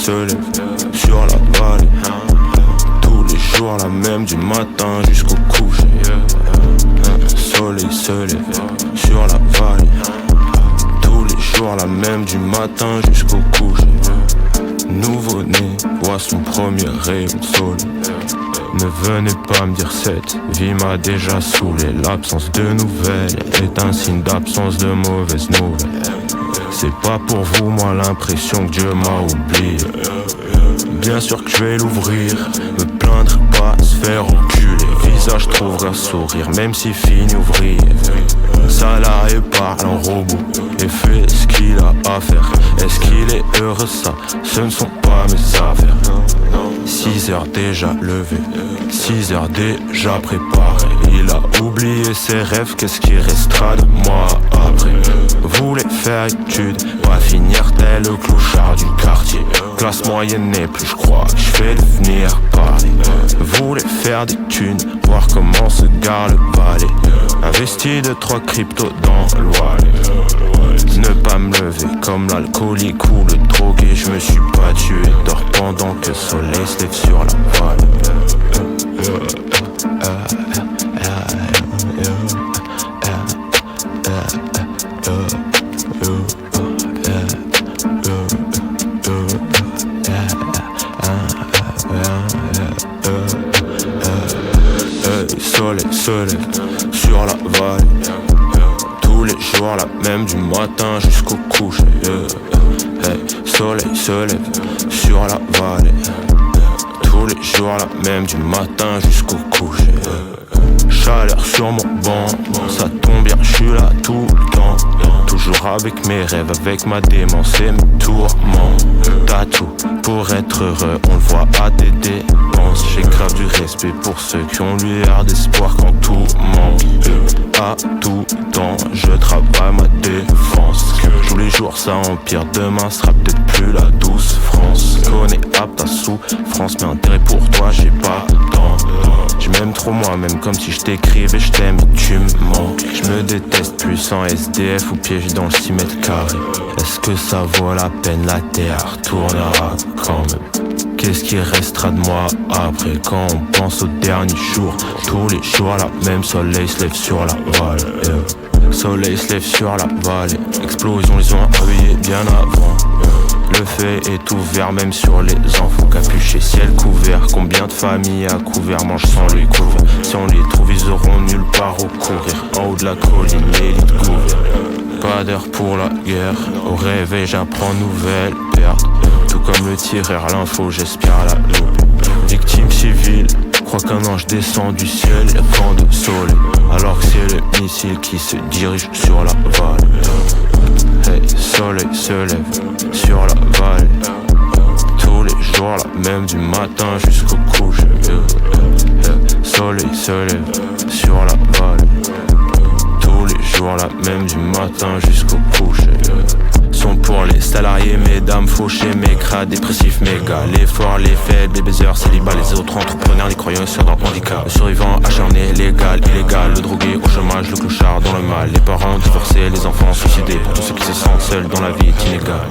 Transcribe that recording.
Se lève sur la vallée. Tous les jours la même du matin jusqu'au coucher. Soleil se lève sur la vallée. Tous les jours la même du matin jusqu'au coucher. Nouveau-né voit son premier rayon de soleil. Ne venez pas me dire cette vie m'a déjà saoulé. L'absence de nouvelles est un signe d'absence de mauvaises nouvelles. C'est pas pour vous, moi, l'impression que Dieu m'a oublié. Bien sûr que je vais l'ouvrir, me plaindre pas, se faire enculer. Visage trouvera sourire, même si fini ouvrier. Salarié parle en robot et fait ce qu'il a à faire. Est-ce qu'il est heureux, ça? Ce ne sont pas mes affaires. 6 heures déjà levé, 6 heures déjà préparé. Il a oublié ses rêves, qu'est-ce qui restera de moi après? Voulait faire études, pas finir tel le clochard du quartier. Classe moyenne n'est plus, je crois que je vais devenir parler. Voulait faire des thunes, voir comment se gare le palais. Investi de 3 cryptos dans le wallet. Ne pas me lever comme l'alcoolique ou le drogué. Je me suis pas tué, dors pendant que le soleil se lève sur la vallée. Soleil se lève sur la vallée. Tous les jours la même du matin jusqu'au coucher. Soleil se lève sur la vallée. Tous les jours la même du matin jusqu'au coucher. Chaleur sur mon banc, ça tombe bien, je suis là tout le temps. Toujours avec mes rêves, avec ma démence et mes tourments. T'as tout pour être heureux, on le voit à tes dépenses. J'ai grave du respect pour ceux qui ont lueur d'espoir quand tout manque. À tout temps, je travaille ma défense. Tous les jours ça empire, demain sera peut-être plus la douce France. Connais à ta souffrance, mais intérêt pour toi j'ai pas le temps. Je m'aime trop moi-même comme si je t'écrivais je t'aime et tu me manques. Je me déteste plus sans SDF ou piégé dans le 6 mètres carrés. Est-ce que ça vaut la peine, la terre tournera quand même? Qu'est-ce qui restera de moi après quand on pense au dernier jour? Tous les jours la même, soleil se lève sur la vallée. Soleil se lève sur la vallée. Explosion, les ont réveillés bien avant. Le fait est ouvert même sur les enfants capuchés, ciel couvert. Combien de familles à couvert mangent sans les couverts? Si on les trouve ils auront nulle part au courir. En haut de la colline l'élite couvert. Pas d'heure pour la guerre. Au réveil j'apprends nouvelle perte. Tout comme le tireur, l'info j'espère la loupe. Victime civile, crois qu'un ange descend du ciel. Y'a quand de soleil, alors que c'est le missile qui se dirige sur la vallée. Hey, soleil se lève sur la vallée. Tous les jours la même du matin jusqu'au coucher. Soleil se lève sur la vallée. Tous les jours la même du matin jusqu'au coucher. Sont pour les salariés, mesdames fauchés, mécras, dépressifs, méga. L'effort, les faibles, les baiseurs, célibats, les autres entrepreneurs, les croyants sur dans le handicap. Le survivant acharné, légal, illégal, le drogué au chômage, le clochard dans le mal. Les parents divorcés, les enfants suicidés. Pour tous ceux qui se sentent seuls dans la vie est inégale.